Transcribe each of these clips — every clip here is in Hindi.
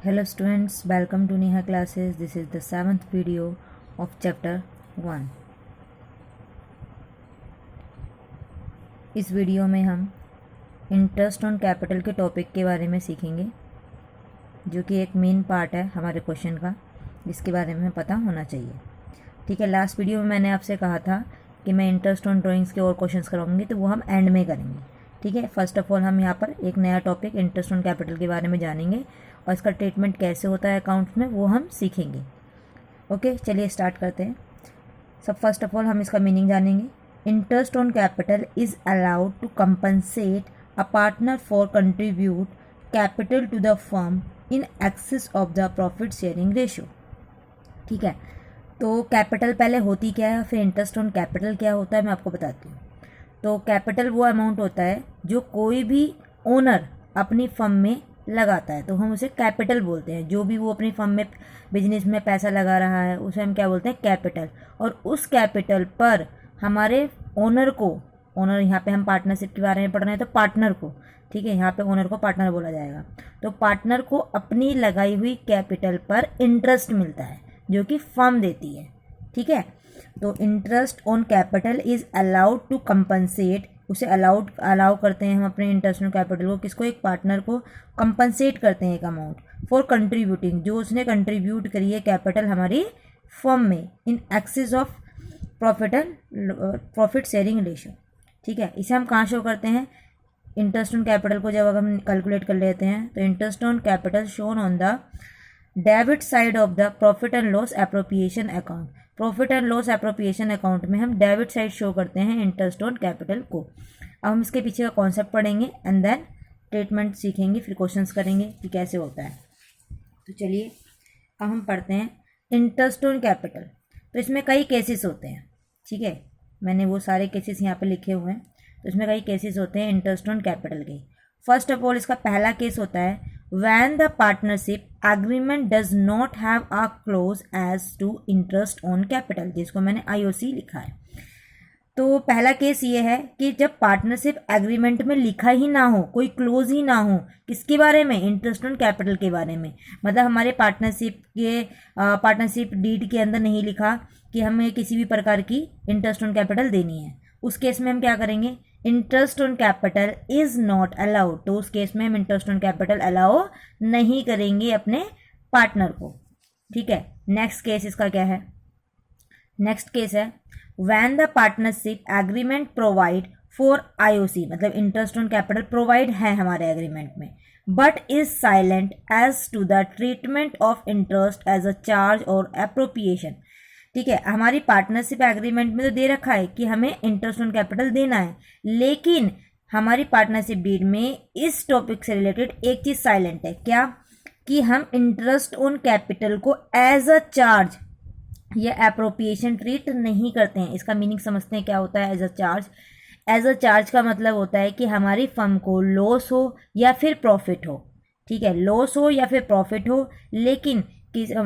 Hello students, welcome to Neha classes. This is the 7th video of chapter 1. इस वीडियो में हम इंटरेस्ट ऑन कैपिटल के टॉपिक के बारे में सीखेंगे, जो कि एक मेन पार्ट है हमारे क्वेश्चन का, जिसके बारे में हमें पता होना चाहिए। ठीक है, लास्ट वीडियो में मैंने आपसे कहा था कि मैं इंटरेस्ट ऑन ड्राइंग्स के और क्वेश्चंस कराऊंगी, तो वो हम एंड में करेंगे। ठीक है, फर्स्ट ऑफ ऑल हम यहाँ पर एक नया टॉपिक इंटरेस्ट ऑन कैपिटल के बारे में जानेंगे और इसका ट्रीटमेंट कैसे होता है अकाउंट्स में, वो हम सीखेंगे। ओके, चलिए स्टार्ट करते हैं। सब फर्स्ट ऑफ ऑल हम इसका मीनिंग जानेंगे। Interest on capital is allowed to compensate a partner for contribute capital to the firm in excess of the profit sharing ratio. ठीक है, तो कैपिटल पहले होती क्या है, फिर इंटरेस्ट ऑन कैपिटल क्या होता है, मैं आपको बताती हूँ। तो कैपिटल वो अमाउंट होता है जो कोई भी ओनर अपनी फर्म में लगाता है, तो हम उसे कैपिटल बोलते हैं। जो भी वो अपनी फर्म में बिजनेस में पैसा लगा रहा है उसे हम क्या बोलते हैं, कैपिटल। और उस कैपिटल पर हमारे ओनर को, ओनर यहाँ पे हम पार्टनरशिप के बारे में पढ़ रहे हैं, तो पार्टनर को, ठीक है, यहाँ पे ओनर को पार्टनर बोला जाएगा। तो पार्टनर को अपनी लगाई हुई कैपिटल पर इंटरेस्ट मिलता है जो कि फर्म देती है। ठीक है, तो interest on capital is allowed to compensate, उसे अलाउ करते हैं हम अपने इंटरेस्ट ऑन कैपिटल को, किसको, एक पार्टनर को कंपनसेट करते हैं एक अमाउंट फॉर कंट्रीब्यूटिंग, जो उसने कंट्रीब्यूट करी है कैपिटल हमारी फर्म में, इन excess of profit sharing ratio. ठीक है, इसे हम कहाँ शो करते हैं, इंटरेस्ट ऑन कैपिटल को जब हम कैलकुलेट कर लेते हैं तो interest on capital shown on the debit side of the profit and loss appropriation account. Profit and loss appropriation account में हम डेबिट साइड शो करते हैं इंटरेस्ट ऑन कैपिटल को। अब हम इसके पीछे का कॉन्सेप्ट पढ़ेंगे एंड देन ट्रीटमेंट सीखेंगे, फिर क्वेश्चंस करेंगे कि कैसे होता है। तो चलिए अब हम पढ़ते हैं इंटरेस्ट ऑन कैपिटल। तो इसमें कई केसेस होते हैं, ठीक है, मैंने वो सारे केसेस यहाँ पे लिखे हुए हैं। तो इसमें कई केसेस होते हैं इंटरेस्ट ऑन कैपिटल के। फर्स्ट ऑफ ऑल इसका पहला केस होता है when the partnership agreement does not have a clause as to interest on capital, जिसको मैंने IOC लिखा है। तो पहला केस ये है कि जब पार्टनरशिप एग्रीमेंट में लिखा ही ना हो, कोई क्लोज ही ना हो, किसके बारे में, इंटरेस्ट ऑन कैपिटल के बारे में। मतलब हमारे पार्टनरशिप डीड के अंदर नहीं लिखा कि हमें किसी भी प्रकार की इंटरेस्ट ऑन कैपिटल देनी है। उस केस में हम क्या करेंगे, interest on capital is not allowed. तो उस केस में हम इंटरेस्ट ऑन कैपिटल अलाउ नहीं करेंगे अपने पार्टनर को। ठीक है, नेक्स्ट केस इसका क्या है, next case is when the partnership agreement provide for IOC, मतलब इंटरेस्ट ऑन कैपिटल प्रोवाइड है हमारे एग्रीमेंट में, but is silent as to the treatment of interest as a charge और एप्रोप्रिएशन। ठीक है, हमारी पार्टनरशिप एग्रीमेंट में तो दे रखा है कि हमें इंटरेस्ट ऑन कैपिटल देना है, लेकिन हमारी पार्टनरशिप डीड में इस टॉपिक से रिलेटेड एक चीज साइलेंट है, क्या, कि हम इंटरेस्ट ऑन कैपिटल को एज अ चार्ज या एप्रोप्रिएशन ट्रीट नहीं करते हैं। इसका मीनिंग समझते हैं क्या होता है as a charge. As a charge का मतलब होता है कि हमारी फर्म को लॉस हो या फिर प्रॉफिट हो, ठीक है, लॉस हो या फिर प्रॉफिट हो, लेकिन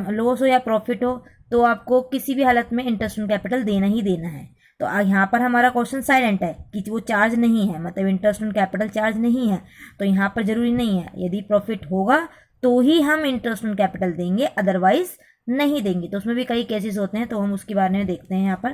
लॉस हो या प्रॉफिट हो तो आपको किसी भी हालत में इंटरेस्ट ऑन कैपिटल देना ही देना है। तो यहाँ पर हमारा क्वेश्चन साइलेंट है कि वो चार्ज नहीं है, मतलब इंटरेस्ट ऑन कैपिटल चार्ज नहीं है, तो यहाँ पर जरूरी नहीं है, यदि प्रॉफिट होगा तो ही हम इंटरेस्ट ऑन कैपिटल देंगे, अदरवाइज नहीं देंगे। तो उसमें भी कई केसेस होते हैं, तो हम उसके बारे में देखते हैं यहाँ पर।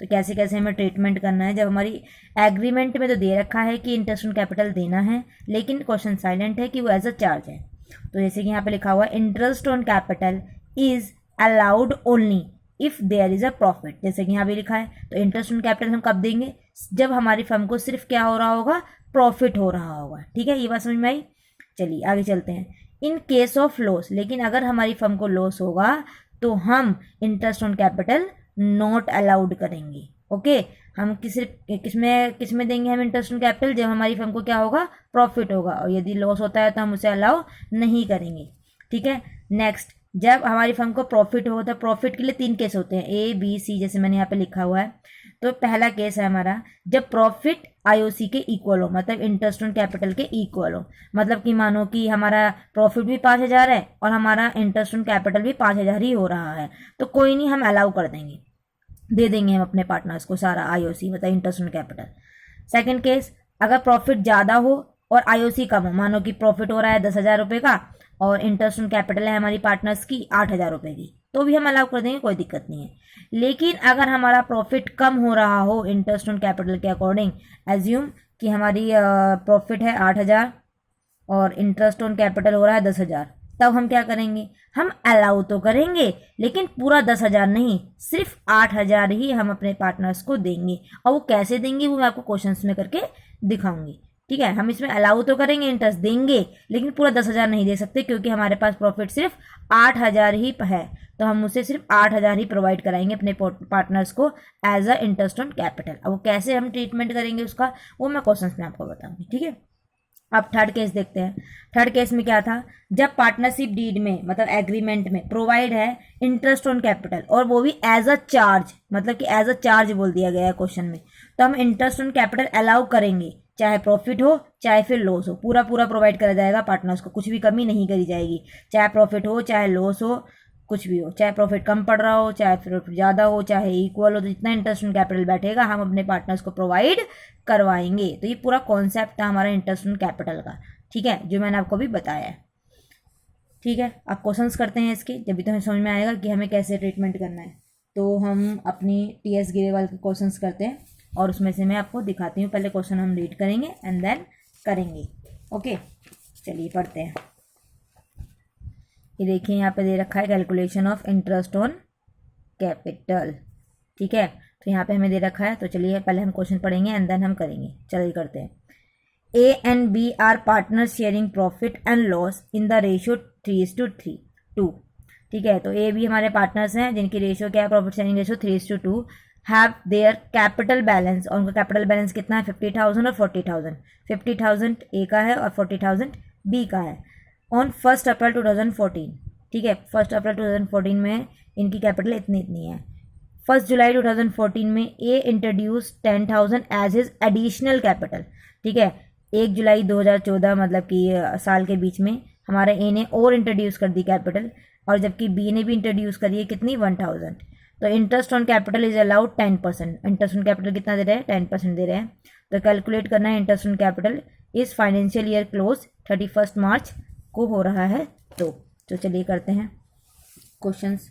तो कैसे कैसे हमें ट्रीटमेंट करना है, जब हमारी एग्रीमेंट में तो दे रखा है कि इंटरेस्ट ऑन कैपिटल देना है, लेकिन क्वेश्चन साइलेंट है कि वो एज अ चार्ज है। तो जैसे कि यहाँ पे लिखा हुआ है interest on capital is allowed only if there is a profit, जैसे कि यहाँ भी लिखा है। तो इंटरेस्ट ऑन कैपिटल हम कब देंगे, जब हमारी फर्म को सिर्फ क्या हो रहा होगा, प्रॉफिट हो रहा होगा। ठीक है, ये बात समझ में आई। चलिए आगे चलते हैं। इन केस ऑफ लॉस, लेकिन अगर हमारी फर्म को लॉस होगा तो हम interest on capital not allowed करेंगे। ओके, हम किसमें देंगे हम इंटरेस्ट ऑन कैपिटल, जब हमारी फर्म को क्या होगा, प्रॉफिट होगा, और यदि लॉस होता है तो हम उसे अलाउ नहीं करेंगे। ठीक है, नेक्स्ट, जब हमारी फर्म को प्रॉफिट हो, तो प्रॉफिट के लिए 3 केस होते हैं, ABC, जैसे मैंने यहाँ पे लिखा हुआ है। तो पहला केस है हमारा जब प्रॉफिट IOC के इक्वल हो, मतलब इंटरेस्ट ऑन कैपिटल के इक्वल हो, मतलब कि मानो कि हमारा प्रॉफिट भी 5,000 है और हमारा इंटरेस्ट ऑन कैपिटल भी 5,000 ही हो रहा है, तो कोई नहीं, हम अलाउ कर देंगे, दे देंगे हम अपने पार्टनर्स को सारा IOC, मतलब interest on capital. Second case, अगर प्रॉफिट ज़्यादा हो और आईओसी कम हो, मानो कि प्रॉफिट हो रहा है 10,000 रुपये का और इंटरेस्ट ऑन कैपिटल है हमारी पार्टनर्स की 8,000 रुपये की, तो भी हम अलाउ कर देंगे, कोई दिक्कत नहीं है। लेकिन अगर हमारा प्रॉफिट कम हो रहा हो इंटरेस्ट ऑन कैपिटल के अकॉर्डिंग, एज्यूम कि हमारी प्रॉफिट है 8,000 और इंटरेस्ट ऑन कैपिटल हो रहा है 10,000, तब हम क्या करेंगे, हम अलाउ तो करेंगे लेकिन पूरा 10,000 नहीं, सिर्फ 8,000 ही हम अपने पार्टनर्स को देंगे। और वो कैसे देंगे वो मैं आपको क्वेश्चंस में करके दिखाऊंगी, ठीक है। हम इसमें अलाउ तो करेंगे, इंटरेस्ट देंगे, लेकिन पूरा 10,000 नहीं दे सकते क्योंकि हमारे पास प्रॉफिट सिर्फ 8,000 ही है, तो हम उसे सिर्फ 8,000 ही प्रोवाइड कराएंगे अपने पार्टनर्स को as a interest on capital. अब वो कैसे हम ट्रीटमेंट करेंगे उसका, वो मैं क्वेश्चंस में आपको बताऊंगी, ठीक है। अब थर्ड केस देखते हैं। थर्ड केस में क्या था, जब पार्टनरशिप डीड में मतलब एग्रीमेंट में प्रोवाइड है इंटरेस्ट ऑन कैपिटल और वो भी एज अ चार्ज, मतलब कि एज अ चार्ज बोल दिया गया है क्वेश्चन में, तो हम इंटरेस्ट ऑन कैपिटल अलाउ करेंगे, चाहे प्रॉफिट हो चाहे फिर लॉस हो, पूरा पूरा प्रोवाइड करा जाएगा पार्टनर्स को, कुछ भी कमी नहीं करी जाएगी, चाहे प्रॉफिट हो चाहे लॉस हो, कुछ भी हो, चाहे प्रॉफिट कम पड़ रहा हो चाहे प्रॉफिट ज़्यादा हो चाहे इक्वल हो, तो जितना इंटरेस्ट ऑन कैपिटल बैठेगा हम अपने पार्टनर्स को प्रोवाइड करवाएंगे। तो ये पूरा कॉन्सेप्ट था हमारा इंटरेस्ट ऑन कैपिटल का, ठीक है, जो मैंने आपको भी बताया है, ठीक है। अब क्वेश्चंस करते हैं इसके, जब भी तो हमें समझ में आएगा कि हमें कैसे ट्रीटमेंट करना है। तो हम अपनी टीएस गिरेवाल के क्वेश्चंस करते हैं और उसमें से मैं आपको दिखाती हूँ। पहले क्वेश्चन हम रीड करेंगे एंड देन करेंगे, ओके। चलिए पढ़ते हैं। ये देखिए यहाँ पे दे रखा है calculation of interest on capital, ठीक है। तो यहाँ पे हमें दे रखा है, तो चलिए पहले हम क्वेश्चन पढ़ेंगे एंड देन हम करेंगे। चलिए करते हैं। A and B are partner sharing profit and loss in the ratio 3:2, ठीक है। तो ए बी हमारे पार्टनर्स हैं जिनकी रेशियो क्या है, profit sharing ratio 3:2, have their capital balance, और उनका कैपिटल बैलेंस कितना है 50,000 और 40,000, 50,000 ए का है और 40,000 बी का है, ऑन 1 अप्रैल 2014, ठीक है। 1 अप्रैल 2014 में इनकी कैपिटल इतनी इतनी है। 1 जुलाई 2014 में A introduce 10,000 as his additional capital, ठीक है। 1 जुलाई 2014 मतलब कि साल के बीच में हमारे ए ने और इंट्रोड्यूस कर दी कैपिटल, और जबकि बी ने भी इंट्रोड्यूस करी है कितनी 1,000। तो interest on capital is allowed 10%, interest on capital कितना दे रहे हैं 10% दे रहे हैं। तो कैलकुलेट करना है इंटरेस्ट ऑन कैपिटल इस फाइनेंशियल ईयर क्लोज 31 मार्च को हो रहा है। तो चलिए करते हैं क्वेश्चंस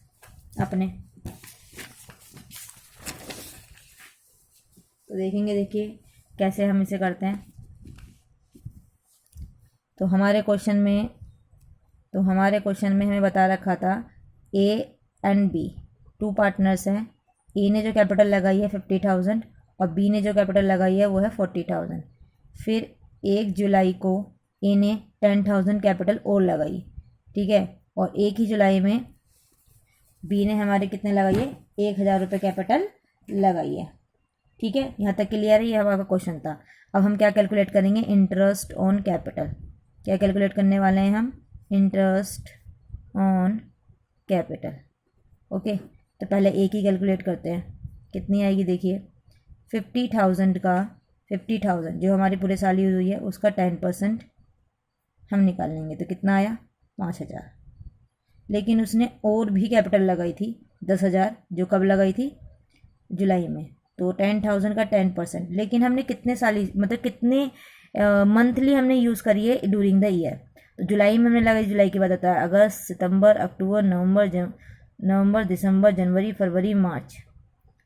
अपने। तो देखेंगे, देखिए कैसे हम इसे करते हैं। तो हमारे क्वेश्चन में हमें बता रखा था ए एंड बी 2 पार्टनर्स हैं। ए ने जो कैपिटल लगाई है 50,000 और बी ने जो कैपिटल लगाई है वो है 40,000। फिर 1 जुलाई को ए ने 10,000 कैपिटल और लगाई, ठीक है, और 1 ही जुलाई में बी ने हमारे कितने लगाई है 1,000 रुपये कैपिटल लगाई है, ठीक है। यहाँ तक क्लियर है, ये हमारा क्वेश्चन था। अब हम क्या कैलकुलेट करेंगे, इंटरेस्ट ऑन कैपिटल। क्या कैलकुलेट करने वाले हैं हम, इंटरेस्ट ऑन कैपिटल, ओके। तो पहले एक ही कैलकुलेट करते हैं, कितनी आएगी देखिए 50,000 जो हमारी पूरे साल यूज हुई है उसका 10% हम निकाल लेंगे, तो कितना आया 5,000। लेकिन उसने और भी कैपिटल लगाई थी 10,000, जो कब लगाई थी जुलाई में, तो 10,000 का 10%। लेकिन हमने कितने साल मतलब कितने मंथली हमने यूज़ करी है ड्यूरिंग द ईयर। तो जुलाई में हमने लगाई, जुलाई के बाद आता है अगस्त, सितंबर, अक्टूबर, नवंबर, दिसंबर, जनवरी, फरवरी, मार्च,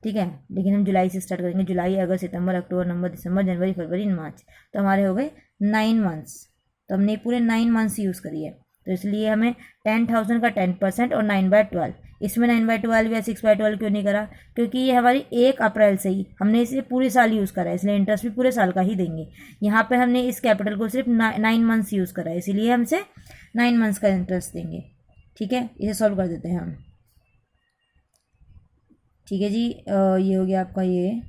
ठीक है। लेकिन हम जुलाई से स्टार्ट करेंगे, जुलाई, अगस्त, सितंबर, अक्टूबर, नवंबर, दिसंबर, जनवरी, फरवरी, मार्च, तो हमारे हो गए 9 मंथ्स। तो हमने पूरे 9 मंथ्स यूज़ करी है, तो इसलिए हमें 10,000 का 10% और 9/12, इसमें 9/12 या 6/12 क्यों नहीं करा, क्योंकि ये हमारी 1 अप्रैल से ही हमने इसे पूरे साल यूज़ करा है, इसलिए इंटरेस्ट भी पूरे साल का ही देंगे। यहाँ पे हमने इस कैपिटल को सिर्फ 9 मंथ्स यूज़ करा है, इसीलिए हमसे 9 मंथ्स का इंटरेस्ट देंगे, ठीक है। इसे सॉल्व कर देते हैं हम, ठीक है जी। ये हो गया आपका ये,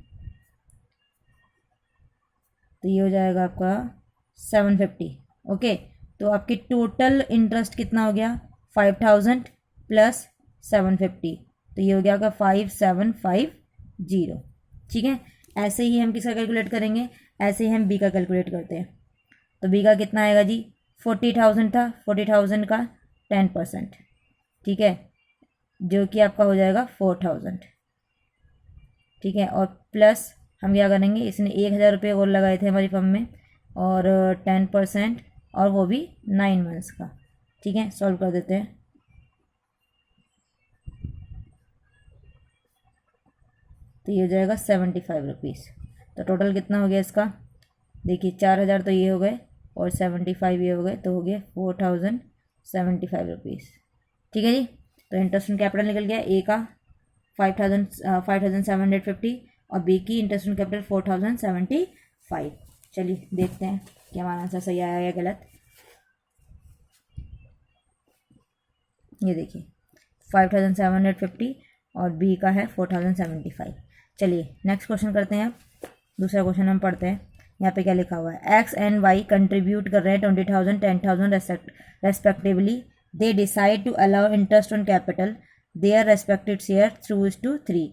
तो ये हो जाएगा आपका 750, ओके। तो आपकी टोटल इंटरेस्ट कितना हो गया 5,000 प्लस 750, तो ये हो गया आपका 5,750, ठीक है। ऐसे ही हम किसका कैलकुलेट करेंगे, ऐसे ही हम बी का कैलकुलेट करते हैं। तो बी का कितना आएगा जी 40,000 था, 40,000 का 10%, ठीक है, जो कि आपका हो जाएगा 4,000, ठीक है। और प्लस हम क्या करेंगे, इसने 1,000 रुपये और लगाए थे हमारी फर्म में, और 10%, और वो भी 9 मंथ्स का। ठीक है, सॉल्व कर देते हैं। तो ये हो जाएगा 75 रुपीज़। तो टोटल कितना हो गया इसका, देखिए 4000 तो ये हो गए और 75 ये हो गए, तो हो गया 4075 रुपीज़। ठीक है जी। तो इंटरेस्ट ऑन कैपिटल निकल गया, ए का 5750 और बी की इंटरेस्ट ऑन कैपिटल 4075। चलिए देखते हैं कि हमारा आंसर सही आया या गलत। ये देखिए 5750 और बी का है 4075। चलिए नेक्स्ट क्वेश्चन करते हैं। अब दूसरा क्वेश्चन हम पढ़ते हैं। यहाँ पे क्या लिखा हुआ है, एक्स एंड वाई कंट्रीब्यूट कर रहे हैं 20,000 10,000 respectively. They decide to allow interest on capital their respected share through to 3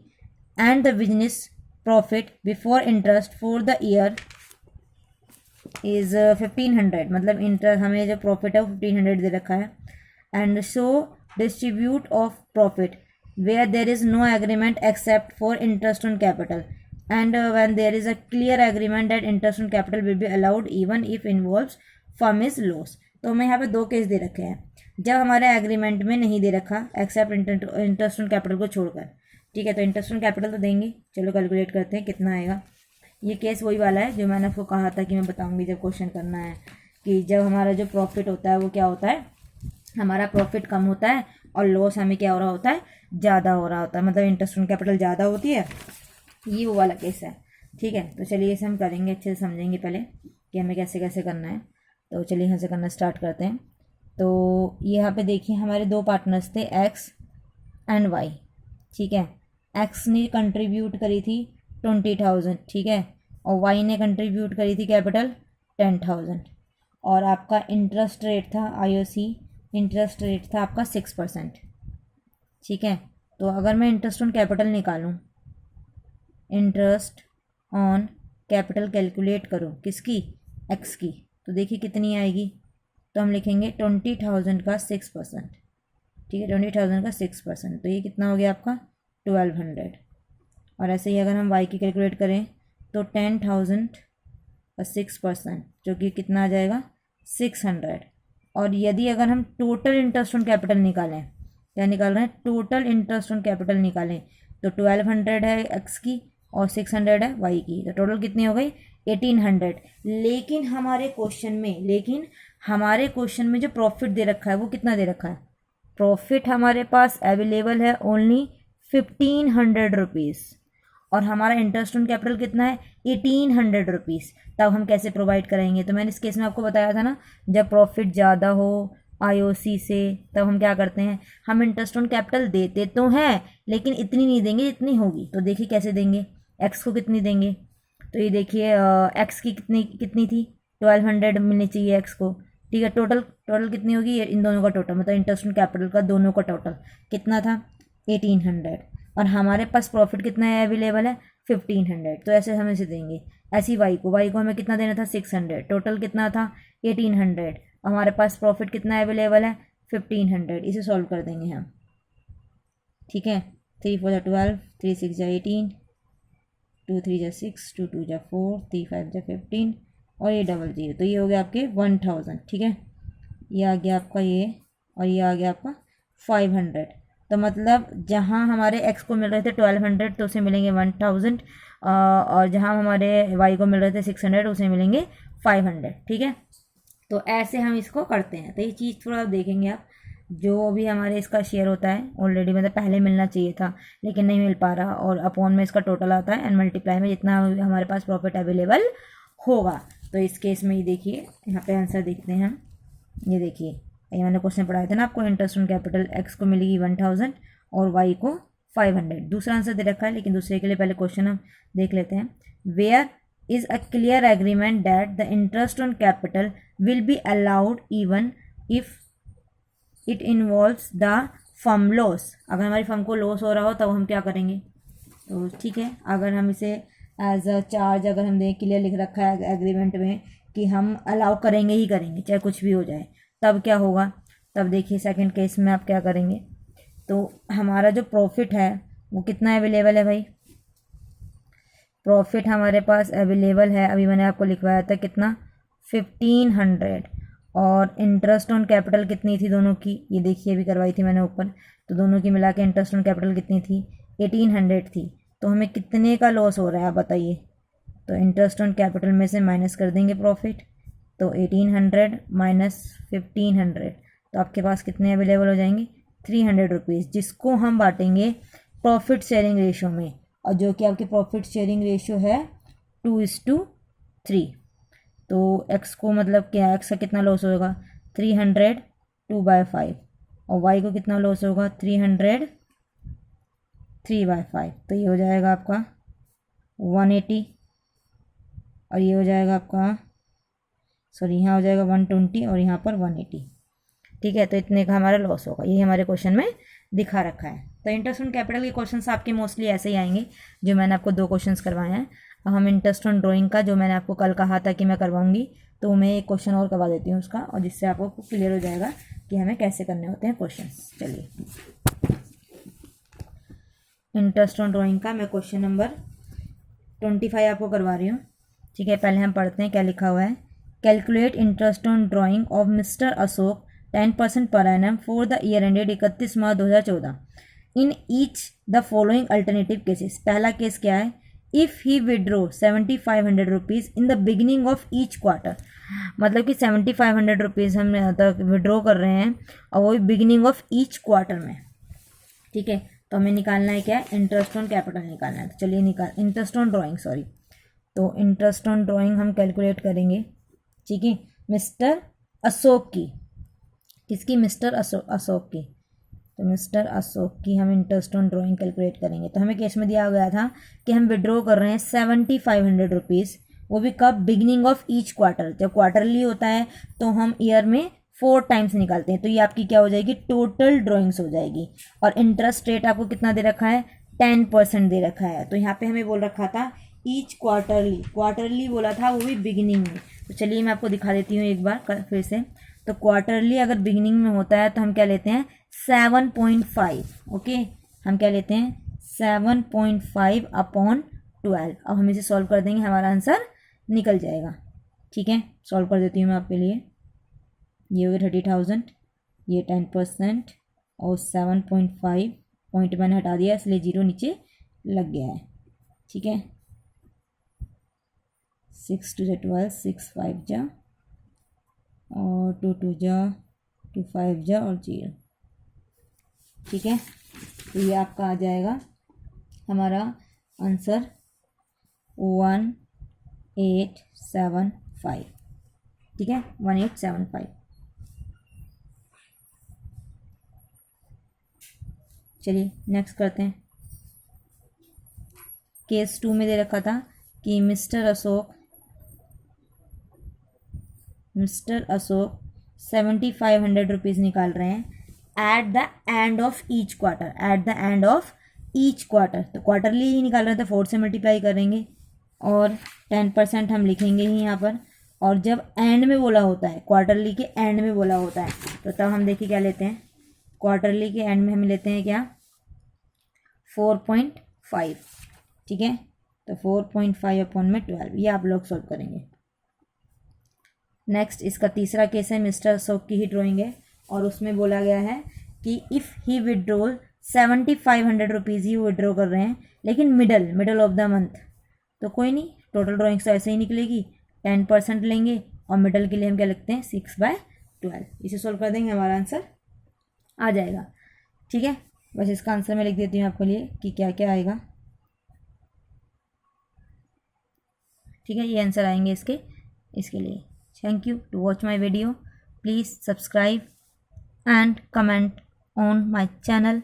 and the business profit before interest for the year is 1500। मतलब इंटरेस्ट हमें जो प्रॉफिट है वो 1500 दे रखा है। And so distribute of profit where there is no agreement except for interest on capital, and when there is a clear agreement that interest on capital will be allowed even if involves firm is loss। तो हमें यहाँ पे दो केस दे रखे हैं, जब हमारे एग्रीमेंट में नहीं दे रखा एक्सेप्ट इंटरेस्ट ऑन कैपिटल को छोड़कर। ठीक है, तो इंटरेस्ट ऑन कैपिटल तो देंगे। चलो कैलकुलेट करते हैं कितना आएगा। ये केस वही वाला है जो मैंने आपको कहा था कि मैं बताऊँगी जब क्वेश्चन करना है, कि जब हमारा जो प्रॉफिट होता है वो क्या होता है, हमारा प्रॉफिट कम होता है और लॉस हमें क्या हो रहा होता है, ज़्यादा हो रहा होता है। मतलब इंटरेस्ट ऑन कैपिटल ज़्यादा होती है, ये वो वाला केस है। ठीक है, तो चलिए इसे हम करेंगे, अच्छे से समझेंगे पहले कि हमें कैसे कैसे करना है। तो चलिए यहाँ से करना स्टार्ट करते हैं। तो यहाँ पे देखिए हमारे दो पार्टनर्स थे, एक्स एंड वाई। ठीक है, एक्स ने कंट्रीब्यूट करी थी 20,000। ठीक है, और वाई ने कंट्रीब्यूट करी थी कैपिटल 10,000। और आपका इंटरेस्ट रेट था IOC, इंटरेस्ट रेट था आपका 6%। ठीक है, तो अगर मैं इंटरेस्ट ऑन कैपिटल निकालूं, इंटरेस्ट ऑन कैपिटल कैलकुलेट करूं किसकी, एक्स की, तो देखिए कितनी आएगी। तो हम लिखेंगे 20,000 का 6%। ठीक है, 20,000 का 6%, तो ये कितना हो गया आपका 1200। और ऐसे ही अगर हम वाई की कैलकुलेट करें तो 10,000 का 6%, जो कि कितना आ जाएगा 600। और यदि अगर हम टोटल इंटरेस्ट ऑन कैपिटल निकालें, क्या निकाल रहे हैं, टोटल इंटरेस्ट ऑन कैपिटल निकालें, तो 1200 है एक्स की और 600 है वाई की, तो टोटल कितनी हो गई 1800। लेकिन हमारे क्वेश्चन में जो प्रॉफिट दे रखा है वो कितना दे रखा है, प्रॉफिट हमारे पास अवेलेबल है ओनली 1500 रुपीज़, और हमारा इंटरेस्ट ऑन कैपिटल कितना है 1800 रुपीज़। तब हम कैसे प्रोवाइड करेंगे, तो मैंने इस केस में आपको बताया था ना, जब प्रॉफिट ज़्यादा हो IOC से, तब हम क्या करते हैं, हम इंटरेस्ट ऑन कैपिटल देते तो हैं लेकिन इतनी नहीं देंगे जितनी होगी। तो देखिए कैसे देंगे, एक्स को कितनी देंगे, तो ये देखिए एक्स की कितनी थी 1200 मिलनी चाहिए एक्स को। ठीक है, टोटल कितनी होगी, इन दोनों का टोटल, मतलब इंटरेस्ट ऑन कैपिटल का दोनों का टोटल कितना था 1800, और हमारे पास प्रॉफिट कितना है अवेलेबल है 1500। तो ऐसे हम इसे देंगे। ऐसी वाई को हमें कितना देना था 600, टोटल कितना था 1800, हमारे पास प्रॉफिट कितना अवेलेबल है 1500। इसे सॉल्व कर देंगे हम। ठीक है, 3 4 12, 3 6 18, 2 3 6, 2 2 4, 3 5 15, और ये 00, तो ये हो गया आपके 1000। ठीक है, ये आ गया आपका ये, और ये आ गया आपका 500। तो मतलब जहाँ हमारे एक्स को मिल रहे थे 1200 तो उसे मिलेंगे 1000, और जहाँ हमारे वाई को मिल रहे थे 600 उसे मिलेंगे 500। ठीक है, तो ऐसे हम इसको करते हैं। तो ये चीज़ थोड़ा देखेंगे आप, जो भी हमारे इसका शेयर होता है ऑलरेडी, मतलब पहले मिलना चाहिए था लेकिन नहीं मिल पा रहा, और अपॉन में इसका टोटल आता है एंड मल्टीप्लाई में जितना हमारे पास प्रॉफिट अवेलेबल होगा। तो इस केस में ये देखिए यहाँ पे आंसर देखते हैं हम। ये देखिए, ये मैंने क्वेश्चन पढ़ाया था ना आपको, इंटरेस्ट ऑन कैपिटल एक्स को मिलेगी 1000 और वाई को 500। दूसरा आंसर दे रखा है, लेकिन दूसरे के लिए पहले क्वेश्चन हम देख लेते हैं। Where is a clear agreement that the interest on capital will be allowed even if it involves the firm loss। अगर हमारी फर्म को लॉस हो रहा हो तब हम क्या करेंगे, तो ठीक है, अगर हम इसे एज अ चार्ज अगर हम दें, क्लियर लिख रखा है एग्रीमेंट में कि हम अलाउ करेंगे ही करेंगे चाहे कुछ भी हो जाए, तब क्या होगा, तब देखिए सेकंड केस में आप क्या करेंगे। तो हमारा जो प्रॉफिट है वो कितना अवेलेबल है भाई, प्रॉफिट हमारे पास अवेलेबल है, अभी मैंने आपको लिखवाया था कितना 1500 और इंटरेस्ट ऑन कैपिटल कितनी थी दोनों की, ये देखिए अभी करवाई थी मैंने ऊपर, तो दोनों की मिला के इंटरेस्ट ऑन कैपिटल कितनी थी 1800 थी। तो हमें कितने का लॉस हो रहा है आप बताइए। तो इंटरेस्ट ऑन कैपिटल में से माइनस कर देंगे प्रॉफिट, तो 1800 माइनस 1500, तो आपके पास कितने अवेलेबल हो जाएंगे 300 रुपीज़, जिसको हम बांटेंगे प्रॉफिट शेयरिंग रेशियो में, और जो कि आपकी प्रॉफिट शेयरिंग रेशियो है 2:3। तो एक्स को मतलब क्या, एक्स का कितना लॉस होगा 300 2/5, और वाई को कितना लॉस होगा 300 3/5। तो ये हो जाएगा आपका 180, और ये हो जाएगा आपका सॉरी यहाँ हो जाएगा 120 और यहाँ पर 180। ठीक है, तो इतने का हमारा लॉस होगा, यही हमारे क्वेश्चन में दिखा रखा है। तो इंटरेस्ट ऑन कैपिटल के क्वेश्चंस आपके मोस्टली ऐसे ही आएंगे, जो मैंने आपको 2 क्वेश्चंस करवाए हैं। अब हम इंटरेस्ट ऑन ड्राइंग का, जो मैंने आपको कल कहा था कि मैं करवाऊंगी, तो मैं एक क्वेश्चन और करवा देती हूँ उसका, और जिससे आपको क्लियर हो जाएगा कि हमें कैसे करने होते हैं क्वेश्चन। चलिए, इंटरेस्ट ऑन ड्राइंग का मैं क्वेश्चन नंबर 25 आपको करवा रही हूँ। ठीक है, पहले हम पढ़ते हैं क्या लिखा हुआ है। Calculate interest on drying of mister Ashok 10% per annum for the year ended 31 March 2014 in each the following alternative cases. पहला केस क्या है, if he withdraw 7500 rupees in the beginning of each quarter, मतलब कि 7500 रुपीज़ हम विड्रॉ कर रहे हैं और वो बिगिनिंग ऑफ ईच क्वार्टर में। ठीक है, तो हमें निकालना है क्या, इंटरेस्ट ऑन कैपिटल निकालना है। तो चलिए इंटरेस्ट ऑन ड्राइंग सॉरी, तो इंटरेस्ट ऑन ड्राइंग हम कैलकुलेट करेंगे। ठीक है, मिस्टर अशोक की, किसकी, मिस्टर अशोक की, तो मिस्टर अशोक की हम इंटरेस्ट ऑन ड्राइंग कैलकुलेट करेंगे। तो हमें केस में दिया गया था कि हम विड्रॉ कर रहे हैं 7500 रुपीज़, वो भी कब, बिगिनिंग ऑफ ईच क्वार्टर। जब क्वार्टरली होता है तो हम ईयर में 4 टाइम्स निकालते हैं, तो ये आपकी क्या हो जाएगी, टोटल ड्राइंग्स हो जाएगी। और इंटरेस्ट रेट आपको कितना दे रखा है, 10% दे रखा है। तो यहाँ पे हमें बोल रखा था ईच क्वार्टरली बोला था, वो भी बिगिनिंग में। तो चलिए मैं आपको दिखा देती हूँ एक बार फिर से। तो क्वार्टरली अगर बिगिनिंग में होता है तो हम क्या लेते हैं 7.5। ओके, हम क्या लेते हैं 7.5 अपॉन 12। अब हम इसे सॉल्व कर देंगे, हमारा आंसर निकल जाएगा। ठीक है, सॉल्व कर देती हूँ मैं आपके लिए। ये हो गया 30,000, ये 10% और 7.5, पॉइंट मैंने हटा दिया इसलिए 0 नीचे लग गया है। ठीक है, 6 2 12, 6 5 जा और 2 2 जा 2 5 जा और 0। ठीक है, तो ये आपका आ जाएगा हमारा आंसर 1875। ठीक है, 1875। चलिए नेक्स्ट करते हैं। केस 2 में दे रखा था कि मिस्टर अशोक 7500 रुपीज़ निकाल रहे हैं at the end of each quarter. तो क्वार्टरली ही निकाल रहे थे, 4 से मल्टीप्लाई करेंगे और 10% हम लिखेंगे ही यहाँ पर। और जब एंड में बोला होता है, क्वार्टरली के एंड में बोला होता है, तो तब हम देखिए क्या लेते हैं, क्वार्टरली के एंड में हम लेते हैं क्या 4.5। ठीक है, तो 4.5 अपॉन में 12, ये आप लोग सॉल्व करेंगे। नेक्स्ट इसका तीसरा केस है, मिस्टर अशोक की ही ड्राइंग है और उसमें बोला गया है कि if he withdrawal 7500 rupees he withdraw कर रहे हैं, लेकिन मिडल ऑफ द मंथ, तो कोई नहीं, टोटल ड्राइंग्स तो ऐसे ही निकलेगी, 10% लेंगे और मिडल के लिए हम क्या लिखते हैं 6/12। इसे सोल्व कर देंगे, हमारा आंसर आ जाएगा। ठीक है, बस इसका आंसर मैं लिख देती हूँ आपके लिए कि क्या क्या आएगा। ठीक है, ये आंसर आएंगे इसके लिए। Thank you to watch my video. Please subscribe and comment on my channel.